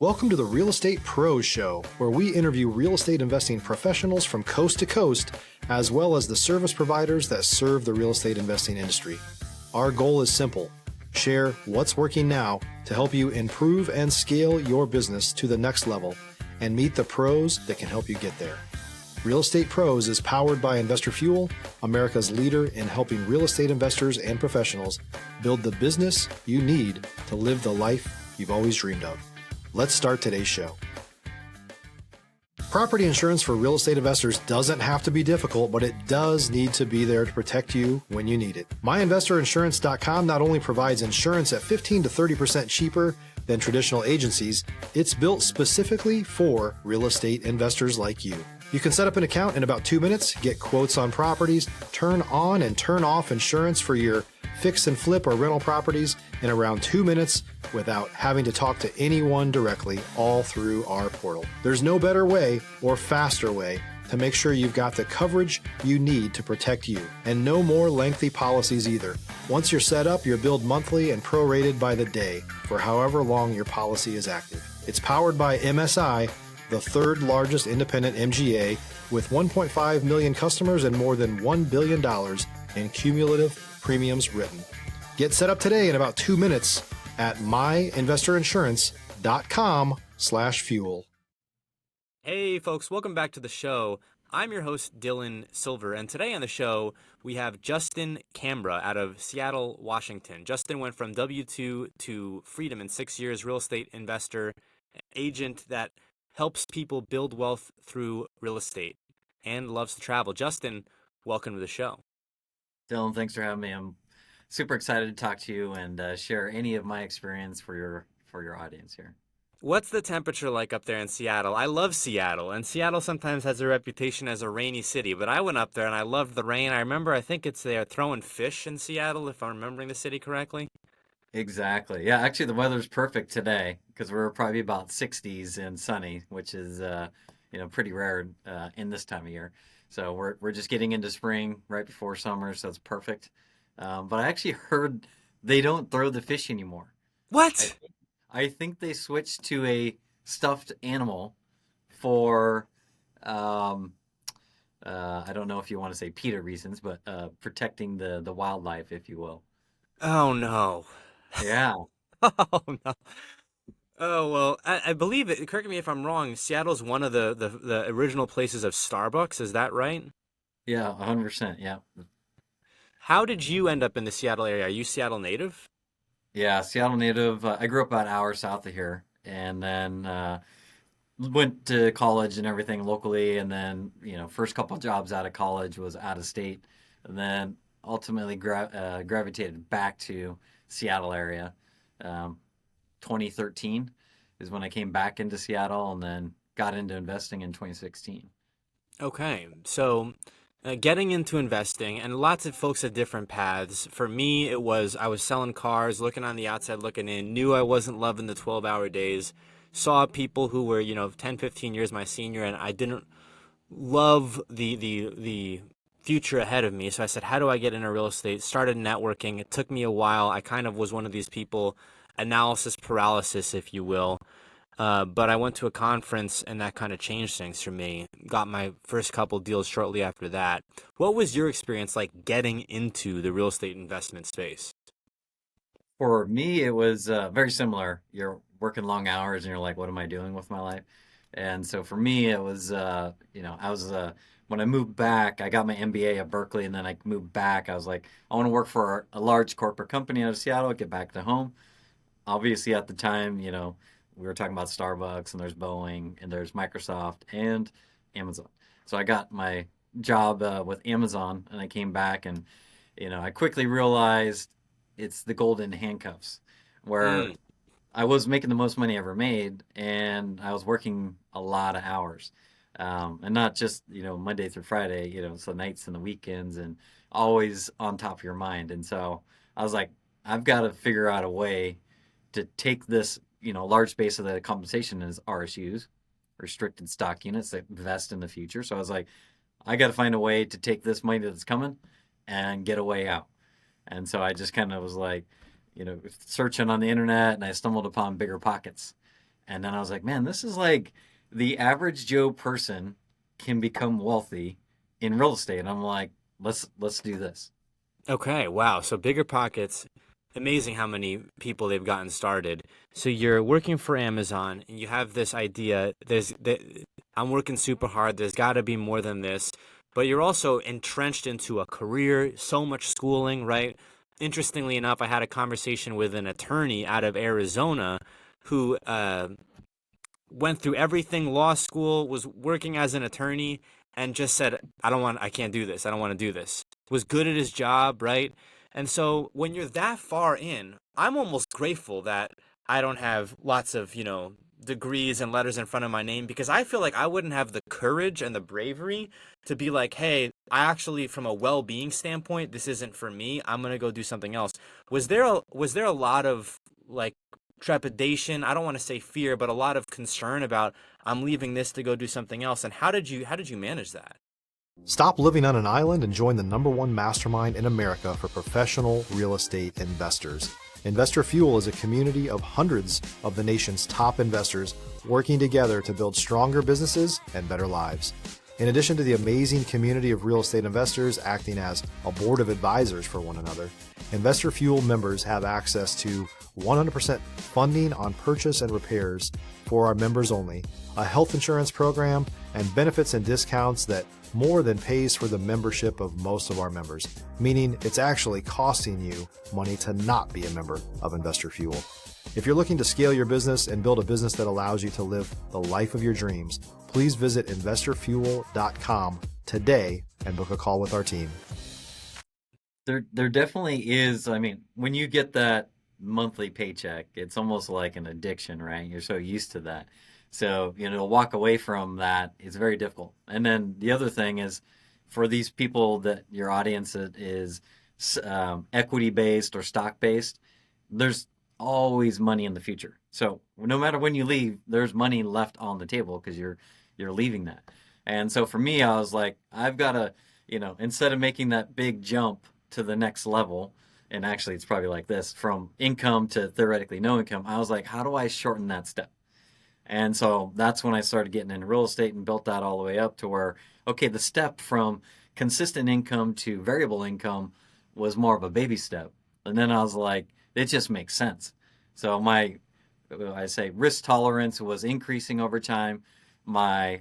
Welcome to the Real Estate Pros Show, where we interview real estate investing professionals from coast to coast, as well as the service providers that serve the real estate investing industry. Our goal is simple: share what's working now to help you improve and scale your business to the next level and meet the pros that can help you get there. Real Estate Pros is powered by Investor Fuel, America's leader in helping real estate investors and professionals build the business you need to live the life you've always dreamed of. Let's start today's show. Property insurance for real estate investors doesn't have to be difficult, but it does need to be there to protect you when you need it. MyInvestorInsurance.com not only provides insurance at 15 to 30% cheaper than traditional agencies, it's built specifically for real estate investors like you. You can set up an account in about 2 minutes, get quotes on properties, turn on and turn off insurance for your fix and flip or rental properties in around 2 minutes without having to talk to anyone directly, all through our portal. There's no better way or faster way to make sure you've got the coverage you need to protect you, and no more lengthy policies either. Once you're set up, you're billed monthly and prorated by the day for however long your policy is active. It's powered by MSI, the third largest independent MGA, with 1.5 million customers and more than $1 billion in cumulative premiums written. Get set up today in about 2 minutes at myinvestorinsurance.com/fuel. Hey folks, welcome back to the show. I'm your host, Dylan Silver, and today on the show, we have Justin Cambra out of Seattle, Washington. Justin went from W-2 to freedom in 6 years, real estate investor, agent that helps people build wealth through real estate and loves to travel. Justin, welcome to the show. Dylan, thanks for having me. I'm super excited to talk to you and share any of my experience for your audience here. What's the temperature like up there in Seattle? I love Seattle, and Seattle sometimes has a reputation as a rainy city, but I went up there and I loved the rain. I remember, I think they are throwing fish in Seattle, if I'm remembering the city correctly. Exactly. Yeah, actually the weather's perfect today because we're probably about 60s and sunny, which is pretty rare in this time of year. So we're just getting into spring right before summer, so it's perfect. But I actually heard they don't throw the fish anymore. What? I think they switched to a stuffed animal for, I don't know if you want to say PETA reasons, but protecting the wildlife, if you will. Oh, no. Yeah. Oh, no. Oh, well, I believe it. Correct me if I'm wrong. Seattle's one of the original places of Starbucks. Is that right? Yeah, 100%. Yeah. How did you end up in the Seattle area? Are you Seattle native? Yeah, Seattle native. I grew up about an hour south of here, and then went to college and everything locally, and then first couple of jobs out of college was out of state, and then ultimately gravitated back to Seattle area. 2013 is when I came back into Seattle, and then got into investing in 2016. Okay, so getting into investing, and lots of folks have different paths. For me, it was I was selling cars, looking on the outside, looking in, knew I wasn't loving the 12-hour days, saw people who were 10, 15 years my senior, and I didn't love the future ahead of me. So I said, how do I get into real estate? Started networking. It took me a while. I kind of was one of these people, analysis paralysis, if you will. But I went to a conference, and that kind of changed things for me. Got my first couple deals shortly after that. What was your experience like getting into the real estate investment space? For me, it was very similar. You're working long hours, and you're like, what am I doing with my life? And so for me, it was, when I moved back, I got my MBA at Berkeley, and then I moved back. I was like, I want to work for a large corporate company out of Seattle, get back to home. Obviously, at the time, we were talking about Starbucks, and there's Boeing, and there's Microsoft, and Amazon. So I got my job with Amazon, and I came back, and I quickly realized it's the golden handcuffs, where I was making the most money I ever made, and I was working a lot of hours, and not just Monday through Friday, so nights and the weekends, and always on top of your mind. And so I was like, I've got to figure out a way to take this, large base of the compensation is RSUs, restricted stock units that vest in the future. So I was like, I got to find a way to take this money that's coming and get a way out. And so I just kind of was like, searching on the internet, and I stumbled upon Bigger Pockets. And then I was like, man, this is like the average Joe person can become wealthy in real estate. And I'm like, let's do this. Okay, wow. So bigger pockets. Amazing how many people they've gotten started. So you're working for Amazon and you have this idea, I'm working super hard. There's got to be more than this. But you're also entrenched into a career, so much schooling, right? Interestingly enough, I had a conversation with an attorney out of Arizona who went through everything, law school, was working as an attorney, and just said, I can't do this. I don't want to do this. Was good at his job, right? And so when you're that far in, I'm almost grateful that I don't have lots of, degrees and letters in front of my name, because I feel like I wouldn't have the courage and the bravery to be like, hey, I actually, from a well-being standpoint, this isn't for me. I'm gonna go do something else. Was there a lot of like trepidation? I don't want to say fear, but a lot of concern about I'm leaving this to go do something else. And how did you manage that? Stop living on an island and join the #1 mastermind in America for professional real estate investors. Investor Fuel is a community of hundreds of the nation's top investors working together to build stronger businesses and better lives. In addition to the amazing community of real estate investors acting as a board of advisors for one another, Investor Fuel members have access to 100% funding on purchase and repairs for our members only, a health insurance program, and benefits and discounts that more than pays for the membership of most of our members, meaning it's actually costing you money to not be a member of Investor Fuel. If you're looking to scale your business and build a business that allows you to live the life of your dreams, please visit investorfuel.com today and book a call with our team. There definitely is. I mean, when you get that monthly paycheck, it's almost like an addiction, right? You're so used to that. So, to walk away from that is very difficult. And then the other thing is for these people that your audience is equity based or stock based, there's always money in the future. So no matter when you leave, there's money left on the table because you're leaving that. And so for me, I was like, I've got to, instead of making that big jump to the next level, and actually it's probably like this, from income to theoretically no income, I was like, how do I shorten that step? And so that's when I started getting into real estate and built that all the way up to where, okay, the step from consistent income to variable income was more of a baby step. And then I was like, it just makes sense. So I say risk tolerance was increasing over time. My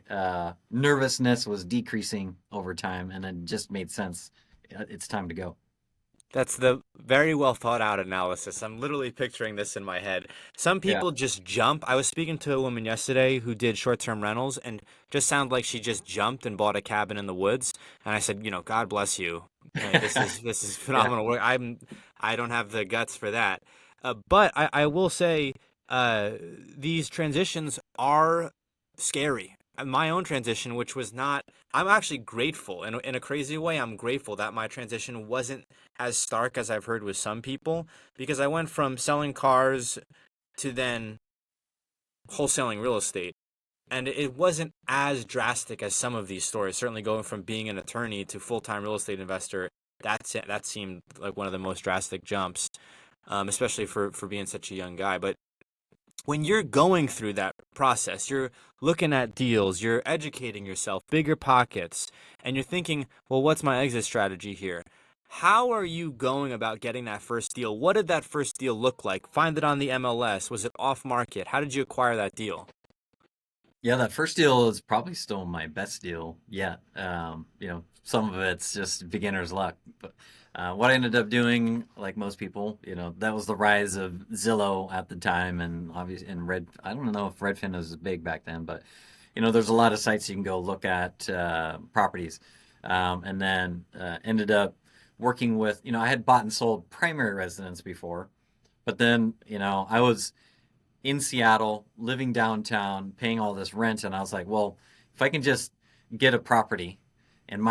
nervousness was decreasing over time, and it just made sense. It's time to go. That's the very well thought out analysis. I'm literally picturing this in my head. Some Yeah. people just jump. I was speaking to a woman yesterday who did short-term rentals and just sounded like she just jumped and bought a cabin in the woods. And I said, God bless you. This is Yeah. phenomenal work. I don't have the guts for that. But I will say these transitions are scary. My own transition, which was not, I'm actually grateful in a crazy way. I'm grateful that my transition wasn't as stark as I've heard with some people, because I went from selling cars to then wholesaling real estate. And it wasn't as drastic as some of these stories. Certainly going from being an attorney to full-time real estate investor, that seemed like one of the most drastic jumps, especially for being such a young guy. But when you're going through that process, you're looking at deals, you're educating yourself, bigger pockets, and you're thinking, well, what's my exit strategy here? How are you going about getting that first deal? What did that first deal look like? Find it on the MLS. Was it off market? How did you acquire that deal? Yeah, that first deal is probably still my best deal yet. Some of it's just beginner's luck. But what I ended up doing, like most people, that was the rise of Zillow at the time, and obviously, and Red. I don't know if Redfin was big back then, but there's a lot of sites you can go look at properties, and then ended up working with. I had bought and sold primary residence before, but then I was in Seattle, living downtown, paying all this rent, and I was like, well, if I can just get a property, and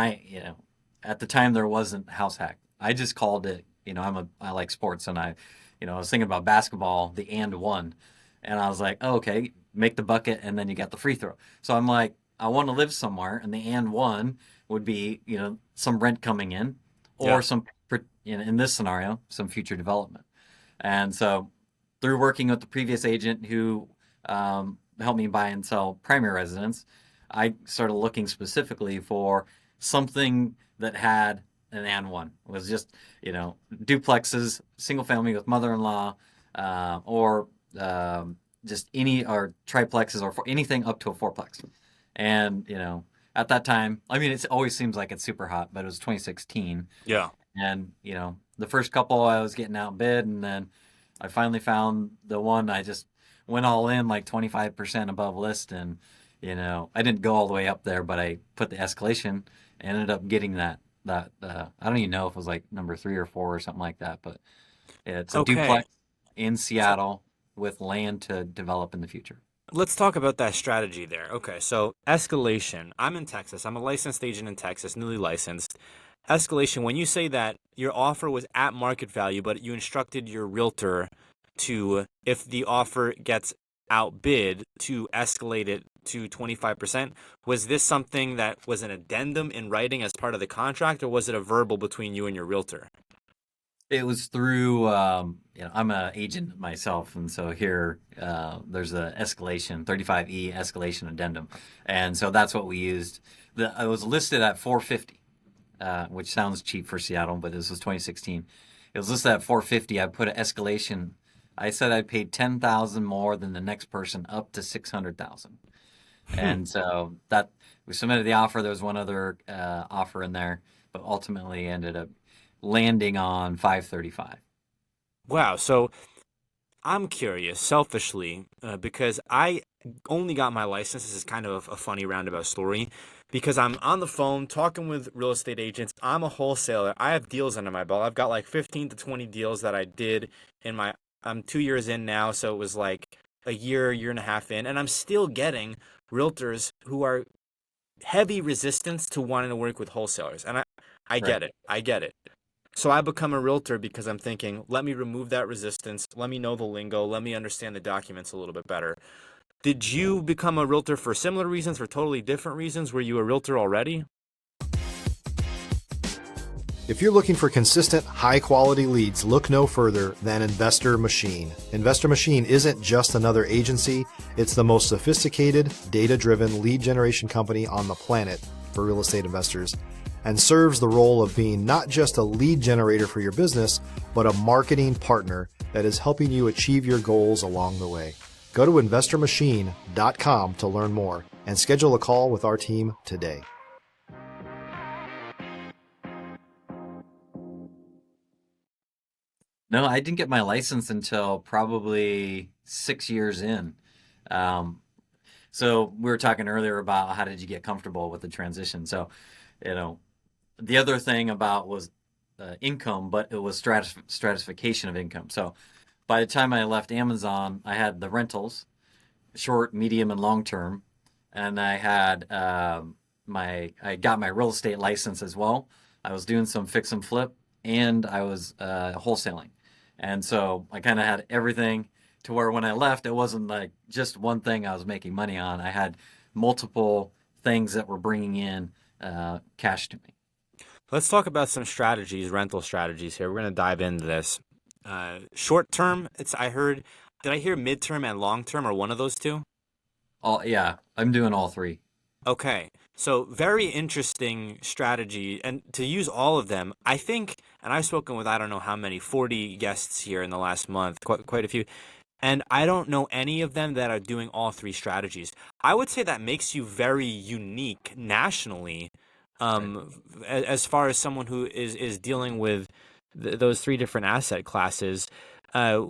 at the time there wasn't House Hack. I just called it, I like sports, and I was thinking about basketball, the and one, and I was like, oh, okay, make the bucket, and then you got the free throw. So I'm like, I want to live somewhere, and the and one would be, some rent coming in, Yeah. or in this scenario, some future development. And so through working with the previous agent who help me buy and sell primary residence, I started looking specifically for something that had an and one. It was just, duplexes, single family with mother-in-law, or just any, or triplexes, or anything up to a fourplex. And, at that time, I mean, it always seems like it's super hot, but it was 2016. Yeah. And, the first couple I was getting outbid, and then I finally found the one. I just went all in, like 25% above list. And, I didn't go all the way up there, but I put the escalation and ended up getting that I don't even know if it was like number 3 or 4 or something like that, but it's a Okay. duplex in Seattle with land to develop in the future. Let's talk about that strategy there. Okay, so escalation. I'm in Texas. I'm a licensed agent in Texas, newly licensed. Escalation, when you say that your offer was at market value, but you instructed your realtor to, if the offer gets outbid, to escalate it to 25%, was this something that was an addendum in writing as part of the contract, or was it a verbal between you and your realtor? It was through, I'm an agent myself, and so here there's a escalation, 35E escalation addendum, and so that's what we used. It was listed at 450, which sounds cheap for Seattle, but this was 2016. It was listed at 450. I put an escalation. I said I paid 10,000 more than the next person, up to 600,000, and so that we submitted the offer. There was one other offer in there, but ultimately ended up landing on 535. Wow. So I'm curious, selfishly, because I only got my license. This is kind of a funny roundabout story because I'm on the phone talking with real estate agents. I'm a wholesaler. I have deals under my belt. I've got like 15 to 20 deals that I did I'm 2 years in now. So it was like a year and a half in, and I'm still getting realtors who are heavy resistance to wanting to work with wholesalers. And I Right. get it. I get it. So I become a realtor because I'm thinking, let me remove that resistance. Let me know the lingo. Let me understand the documents a little bit better. Did you become a realtor for similar reasons, for totally different reasons? Were you a realtor already? If you're looking for consistent, high-quality leads, look no further than Investor Machine. Investor Machine isn't just another agency, it's the most sophisticated, data-driven lead generation company on the planet for real estate investors, and serves the role of being not just a lead generator for your business, but a marketing partner that is helping you achieve your goals along the way. Go to investormachine.com to learn more and schedule a call with our team today. No, I didn't get my license until probably 6 years in. Um, so we were talking earlier about how did you get comfortable with the transition. So, you know, the other thing about was income, but it was stratification of income. So by the time I left Amazon, I had the rentals, short, medium, and long term, and I had I got my real estate license as well. I was doing some fix and flip, and I was wholesaling, and so I kind of had everything to where when I left, it wasn't like just one thing I was making money on. I had multiple things that were bringing in cash to me. Let's talk about some strategies, rental strategies here. We're going to dive into this. Short term, did I hear midterm and long term, or one of those two? All yeah, I'm doing all three. Okay. So very interesting strategy. And to use all of them, I think, and I've spoken with I don't know how many, 40 guests here in the last month, quite a few. And I don't know any of them that are doing all three strategies. I would say that makes you very unique nationally, Right. as far as someone who is dealing with those three different asset classes. Uh,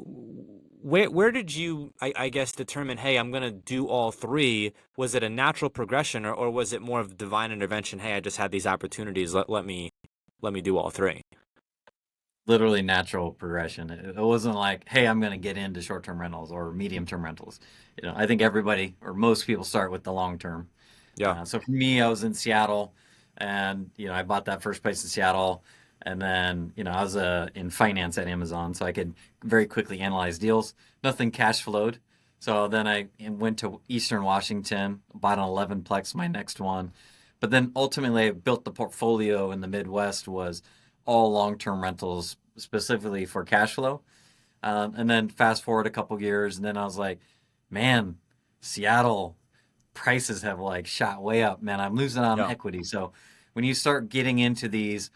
where did you, I guess, determine, hey, I'm going to do all three? Was it a natural progression, or was it more of divine intervention? Hey, I just had these opportunities. Let me do all three. Literally natural progression. It wasn't like, hey, I'm going to get into short-term rentals or medium-term rentals. I think everybody or most people start with the long term. Yeah. So for me, I was in Seattle, and I bought that first place in Seattle, and then I was in finance at Amazon, so I could very quickly analyze deals. Nothing cash flowed, so then I went to Eastern Washington, bought an 11-plex, my next one, but then ultimately I built the portfolio in the Midwest was all long-term rentals specifically for cash flow. And then fast forward a couple years, and then I was like, man, Seattle prices have like shot way up, man. I'm losing on Yeah. equity. So when you start getting into these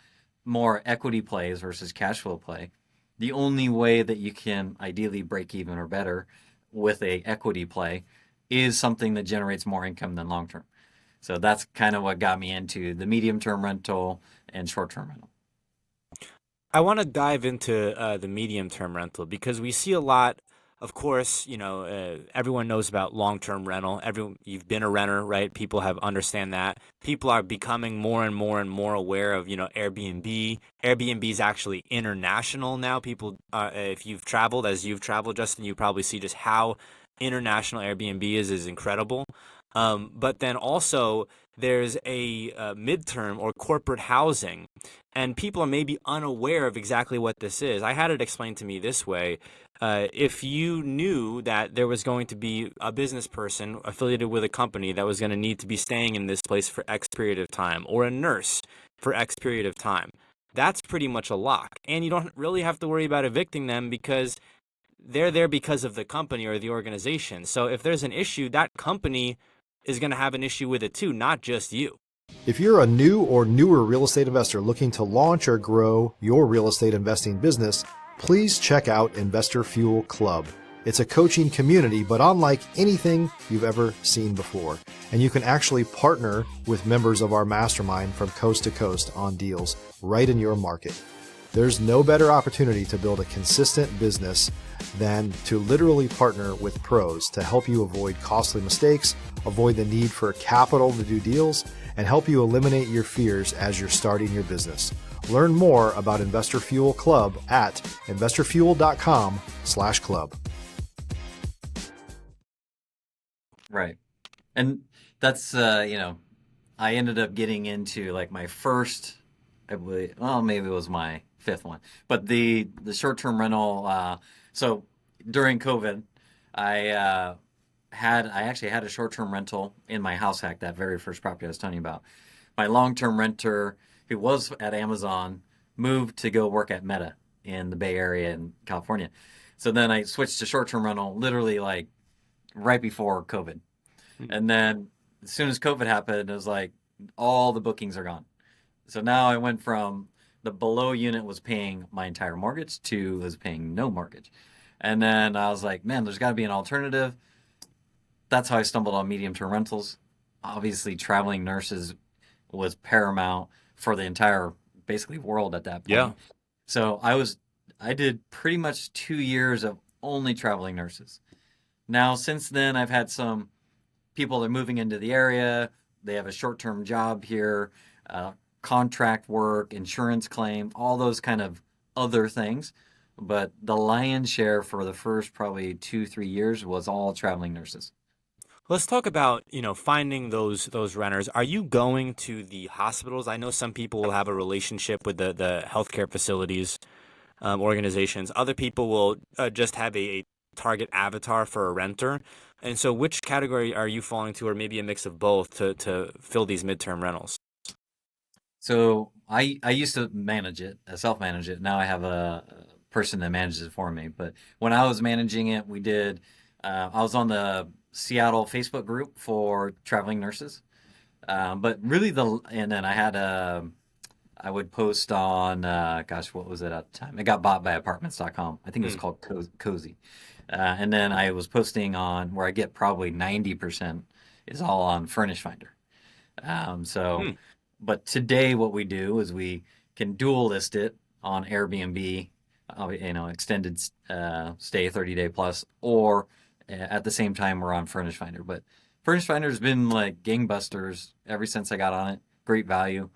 more equity plays versus cash flow play, the only way that you can ideally break even or better with a equity play is something that generates more income than long term. So that's kind of what got me into the medium term rental and short term rental. I want to dive into the medium term rental because we see a lot. Of course, everyone knows about long term rental. Everyone, you've been a renter, right? People have understand that. People are becoming more and more and more aware of Airbnb. Airbnb is actually international now. People, if you've traveled as you've traveled, Justin, you probably see just how international Airbnb is incredible. But then also there's a midterm or corporate housing, and people are maybe unaware of exactly what this is. I had it explained to me this way. If you knew that there was going to be a business person affiliated with a company that was going to need to be staying in this place for X period of time, or a nurse for X period of time, that's pretty much a lock. And you don't really have to worry about evicting them because they're there because of the company or the organization. So if there's an issue, that company is going to have an issue with it too, not just you. If you're a new or newer real estate investor looking to launch or grow your real estate investing business, please check out Investor Fuel Club. It's a coaching community, but unlike anything you've ever seen before. And you can actually partner with members of our mastermind from coast to coast on deals right in your market. There's no better opportunity to build a consistent business than to literally partner with pros to help you avoid costly mistakes, avoid the need for capital to do deals, and help you eliminate your fears as you're starting your business. Learn more about Investor Fuel Club at investorfuel.com/club. Right. And that's, I ended up getting into like my first, I believe, well, maybe it was my fifth one, but the short-term rental. So during COVID, I I actually had a short-term rental in my house hack, that very first property I was telling you about. My long-term renter, who was at Amazon, moved to go work at Meta in the Bay Area in California. So then I switched to short-term rental literally like right before COVID. And then as soon as COVID happened, it was like all the bookings are gone. So now I went from the below unit was paying my entire mortgage to was paying no mortgage. And then I was like, man, there's got to be an alternative. That's how I stumbled on medium term rentals. Obviously, traveling nurses was paramount for the entire basically world at that point. Yeah. So I did pretty much 2 years of only traveling nurses. Now, since then, I've had some people that are moving into the area. They have a short-term job here, contract work, insurance claim, all those kind of other things. But the lion's share for the first probably 2-3 years was all traveling nurses. Let's talk about, finding those renters. Are you going to the hospitals? I know some people will have a relationship with the healthcare facilities, organizations. Other people will just have a target avatar for a renter. And so which category are you falling to, or maybe a mix of both, to fill these midterm rentals? So I used to manage it, self-manage it. Now I have a person that manages it for me. But when I was managing it, I was on the Seattle Facebook group for traveling nurses. But really and then I would post on, gosh, what was it at the time? It got bought by apartments.com. I think it was called Cozy. And then I was posting on where I get probably 90% is all on Furnish Finder. But today what we do is we can dual list it on Airbnb, extended stay 30-day plus, or at the same time we're on Furnish Finder. But Furnish Finder's been like gangbusters ever since I got on it. Great value,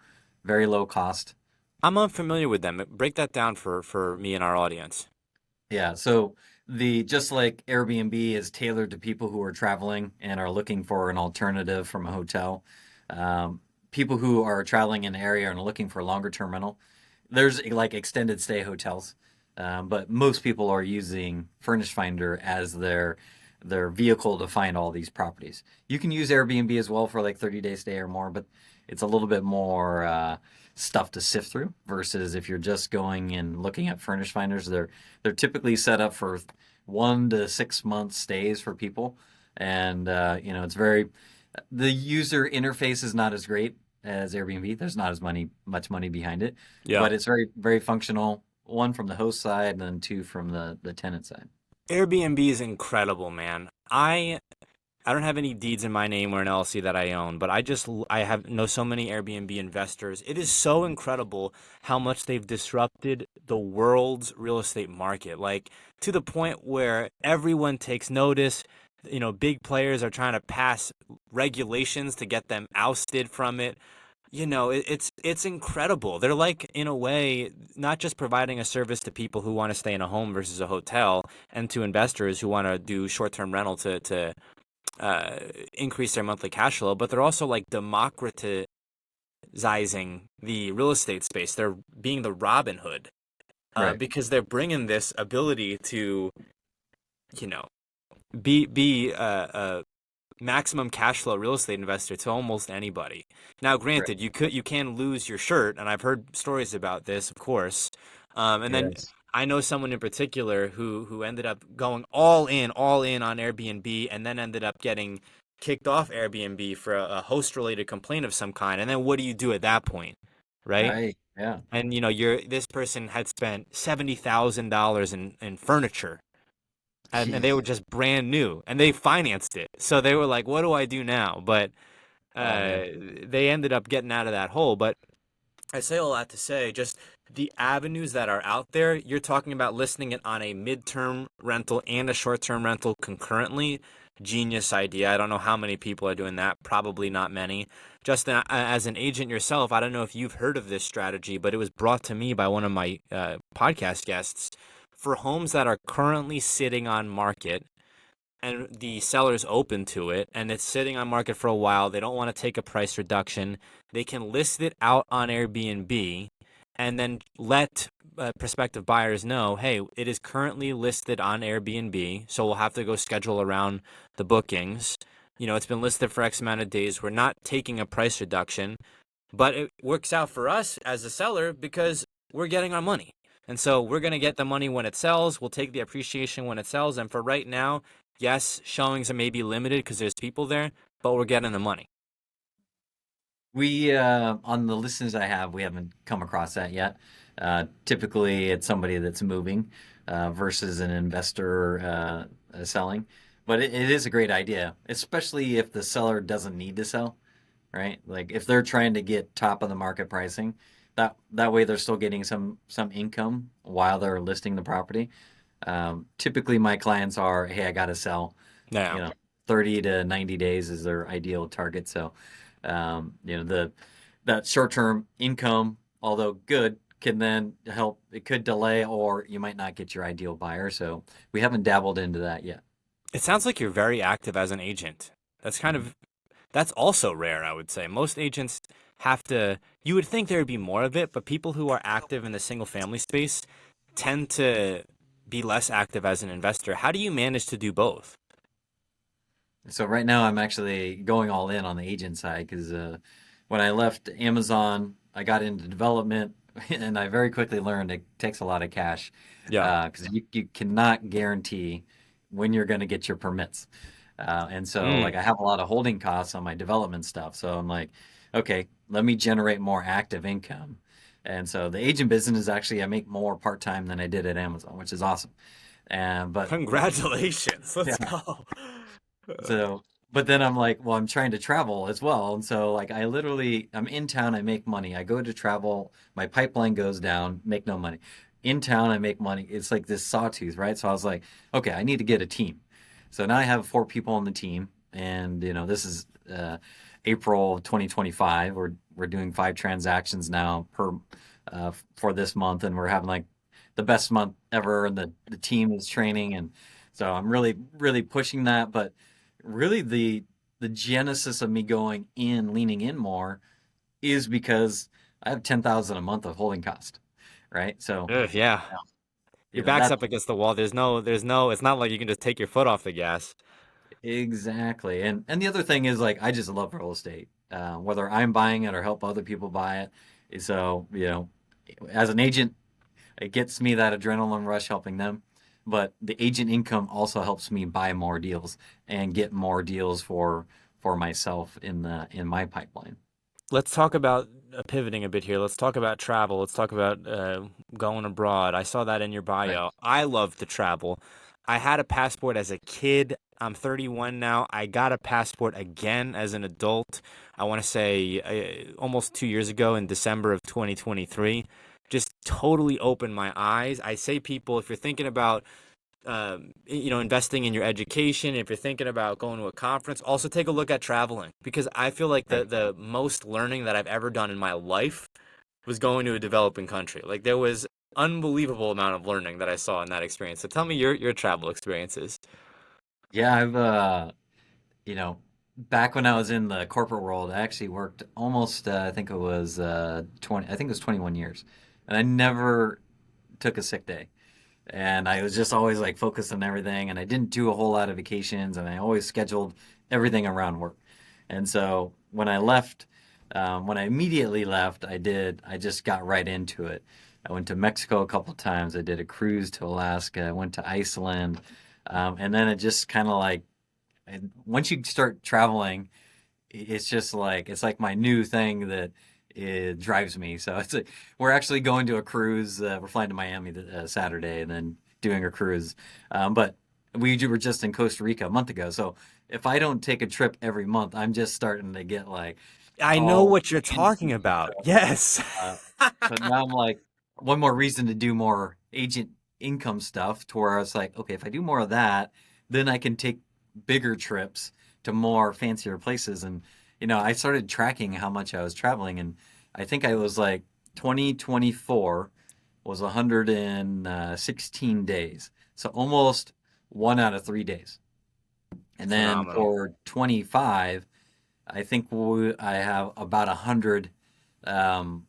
very low cost. I'm unfamiliar with them. Break that down for me and our audience. Yeah, so just like Airbnb is tailored to people who are traveling and are looking for an alternative from a hotel, people who are traveling in the area and are looking for a longer term rental, there's like extended stay hotels, but most people are using Furnish Finder as their vehicle to find all these properties. You can use Airbnb as well for like 30-day stay or more, but it's a little bit more stuff to sift through versus if you're just going and looking at Furnish Finders. They're typically set up for 1 to 6 month stays for people. and it's very the user interface is not as great as Airbnb. There's not as much money behind it, Yeah. but it's very very functional. One from the host side, and then two from the tenant side. Airbnb is incredible, man. I don't have any deeds in my name or an LLC that I own, but I have know so many Airbnb investors. It is so incredible how much they've disrupted the world's real estate market, like to the point where everyone takes notice. Big players are trying to pass regulations to get them ousted from it. It's incredible. They're like, in a way, not just providing a service to people who want to stay in a home versus a hotel, and to investors who want to do short-term rental to uh, increase their monthly cash flow, but they're also like democratizing the real estate space. They're being the Robin Hood, Right. because they're bringing this ability to, you know, be a maximum cash flow real estate investor to almost anybody. Now, Right. granted, you can lose your shirt, and I've heard stories about this, of course. And then Yes. I know someone in particular who ended up going all in on Airbnb, and then ended up getting kicked off Airbnb for a host related complaint of some kind. And then what do you do at that point, right? Right. Yeah. And this person had spent $70,000 in furniture, and they were Jeez. just brand new, and they financed it. So they were like, "What do I do now?" But Oh man. they ended up getting out of that hole. But I say all that to say, just the avenues that are out there. You're talking about listing it on a midterm rental and a short-term rental concurrently. Genius idea. I don't know how many people are doing that. Probably not many. Just as an agent yourself, I don't know if you've heard of this strategy, but it was brought to me by one of my podcast guests. For homes that are currently sitting on market and the seller's open to it and it's sitting on market for a while, they don't want to take a price reduction, they can list it out on Airbnb and then let prospective buyers know, hey, it is currently listed on Airbnb, so we'll have to go schedule around the bookings. It's been listed for X amount of days. We're not taking a price reduction, but it works out for us as a seller because we're getting our money. And so we're going to get the money when it sells. We'll take the appreciation when it sells. And for right now, yes, showings are maybe limited because there's people there, but we're getting the money. We on the listings I have, we haven't come across that yet. Typically, it's somebody that's moving versus an investor selling. But it is a great idea, especially if the seller doesn't need to sell, right? Like if they're trying to get top of the market pricing, that way they're still getting some income while they're listing the property. Typically, my clients are, hey, I got to sell. Yeah. You know, 30 to 90 days is their ideal target. So, that short-term income, although good, can then help. It could delay, or you might not get your ideal buyer. So we haven't dabbled into that yet. It sounds like you're very active as an agent. That's also rare, I would say. Most agents you would think there would be more of it, but people who are active in the single family space tend to be less active as an investor. How do you manage to do both? So right now I'm actually going all in on the agent side because when I left Amazon, I got into development, and I very quickly learned it takes a lot of cash Yeah. because you cannot guarantee when you're going to get your permits. And so like Mm. I have a lot of holding costs on my development stuff. So I'm like, okay, let me generate more active income. And so the agent business is actually I make more part-time than I did at Amazon, which is awesome. But Congratulations. Let's yeah, go. so, but then I'm like, well, I'm trying to travel as well. And so, like, I'm in town, I make money. I go to travel, my pipeline goes down, make no money. In town, I make money. It's like this sawtooth, right? So I was like, okay, I need to get a team. So now I have 4 people on the team. And, this is April 2025. We're doing 5 transactions now for this month. And we're having like the best month ever. And the team is training. And so I'm really, really pushing that. But really the genesis of me going in leaning in more is because I have 10,000 a month of holding cost, right? So Ugh, yeah. Your back's that up against the wall. It's not like you can just take your foot off the gas. exactly. And the other thing is like I just love real estate, whether I'm buying it or help other people buy it. So as an agent, it gets me that adrenaline rush helping them. but the agent income also helps me buy more deals and get more deals for myself in my pipeline. Let's talk about pivoting a bit here. Let's talk about travel. Let's talk about going abroad. I saw that in your Right. bio. I love to travel. I had a passport as a kid. I'm 31 now. I got a passport again as an adult. I want to say almost 2 years ago in December of 2023. Just totally opened my eyes. I say, people, if you're thinking about investing in your education, if you're thinking about going to a conference, also take a look at traveling, because I feel like Right. the most learning that I've ever done in my life was going to a developing country. Like, there was unbelievable amount of learning that I saw in that experience. So tell me your travel experiences. Yeah, I've you know, back when I was in the corporate world, I actually worked almost I think it was 20 I think it was 21 years. And I never took a sick day. And I was just always like focused on everything, and I didn't do a whole lot of vacations, and I always scheduled everything around work. And so when I immediately left, I just got right into it. I went to Mexico a couple times. I did a cruise to Alaska. I went to Iceland. And then it just kind of like, and once you start traveling, it's just like, it's like my new thing that it drives me. So we're actually going to a cruise. We're flying to Miami Saturday and then doing a cruise. But were just in Costa Rica a month ago. So if I don't take a trip every month, I'm just starting to get like I know all what you're talking antsy. about. Yes. Uh, so now I'm like, one more reason to do more agent income stuff to where I was like, okay, if I do more of that, then I can take bigger trips to more fancier places. And, I started tracking how much I was traveling. And I think I was like 2024 was 116 days. So almost 1 out of 3 days. And then Phenomenal. for 25, I think I have about 100 on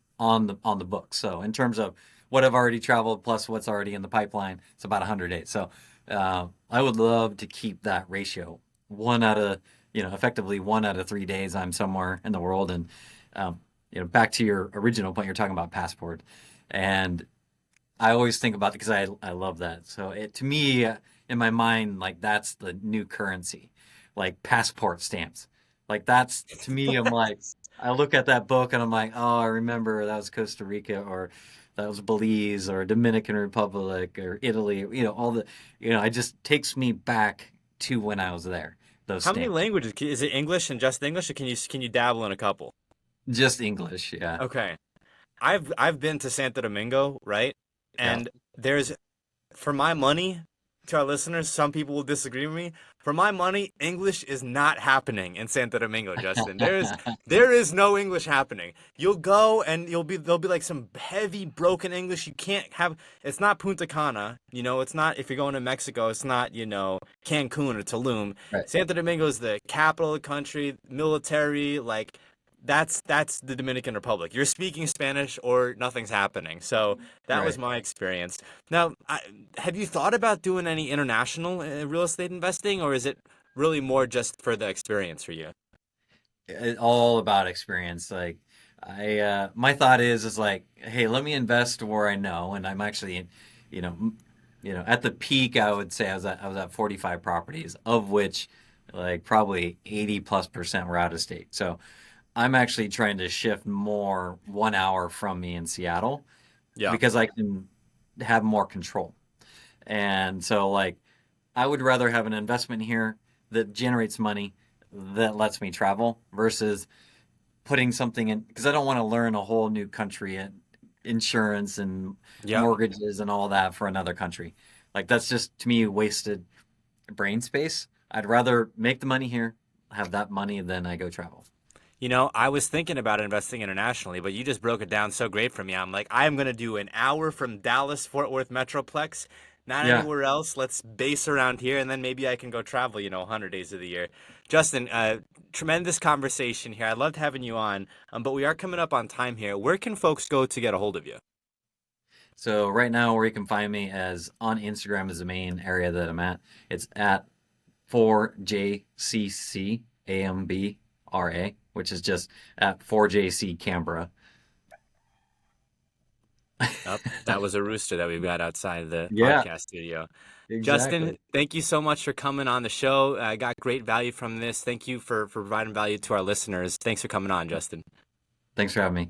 the book. So in terms of what I've already traveled plus what's already in the pipeline, it's about 100 days. So I would love to keep that ratio. Effectively 1 out of 3 days I'm somewhere in the world. And back to your original point, you're talking about passport, and I always think about it because I love that. So to me, in my mind, like that's the new currency, like passport stamps. Like that's to me, I'm like, I look at that book and I'm like, oh, I remember that was Costa Rica, or that was Belize or Dominican Republic or Italy. All it just takes me back to when I was there. Those How many stamps, languages? Is it English and just English, or can you dabble in a couple? just English. Yeah, Okay. I've been to Santo Domingo, right? yeah. And there's for my money, to our listeners, some people will disagree with me. For my money, English is not happening in Santo Domingo, Justin. There is no English happening. You'll go and there'll be like some heavy broken English. You can't have It's not Punta Cana, it's not, if you're going to Mexico, it's not, Cancun or Tulum. Right, Santo Domingo is the capital of the country, military, like that's the Dominican Republic. You're speaking Spanish or nothing's happening. So that was right. my experience. Now, have you thought about doing any international real estate investing, or is it really more just for the experience for you? All about experience. Like my thought is like, hey, let me invest where I know, and I'm actually, you know, at the peak, I would say I was at 45 properties, of which like probably 80+% were out of state. So I'm actually trying to shift more 1 hour from me in Seattle Yeah. because I can have more control. And so like I would rather have an investment here that generates money that lets me travel versus putting something in, because I don't want to learn a whole new country and insurance and Yeah. mortgages and all that for another country. Like that's just to me wasted brain space. I'd rather make the money here, have that money, than I go travel. I was thinking about investing internationally, but you just broke it down so great for me. I'm like, I'm going to do an hour from Dallas, Fort Worth Metroplex, not Yeah. anywhere else. Let's base around here, and then maybe I can go travel, 100 days of the year. Justin, tremendous conversation here. I loved having you on, but we are coming up on time here. Where can folks go to get a hold of you? So right now, where you can find me as on Instagram is the main area that I'm at. It's at 4JCCAMBRA, which is just at 4JC Cambra. Oh, that was a rooster that we've got outside the Yeah, podcast studio. Justin, exactly. thank you so much for coming on the show. I got great value from this. Thank you for providing value to our listeners. Thanks for coming on, Justin. Thanks for having me.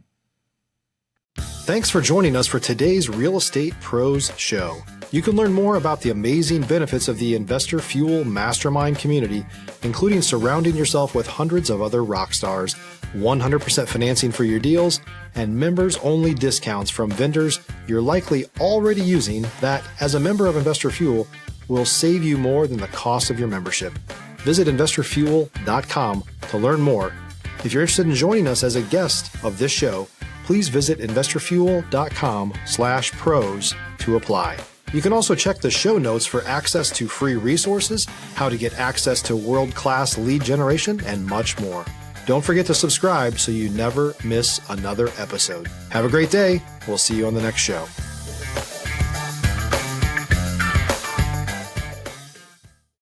Thanks for joining us for today's Real Estate Pros Show. You can learn more about the amazing benefits of the Investor Fuel Mastermind community, including surrounding yourself with hundreds of other rock stars, 100% financing for your deals, and members-only discounts from vendors you're likely already using that, as a member of Investor Fuel, will save you more than the cost of your membership. Visit investorfuel.com to learn more. If you're interested in joining us as a guest of this show, please visit investorfuel.com/pros to apply. You can also check the show notes for access to free resources, how to get access to world-class lead generation, and much more. Don't forget to subscribe so you never miss another episode. Have a great day. We'll see you on the next show.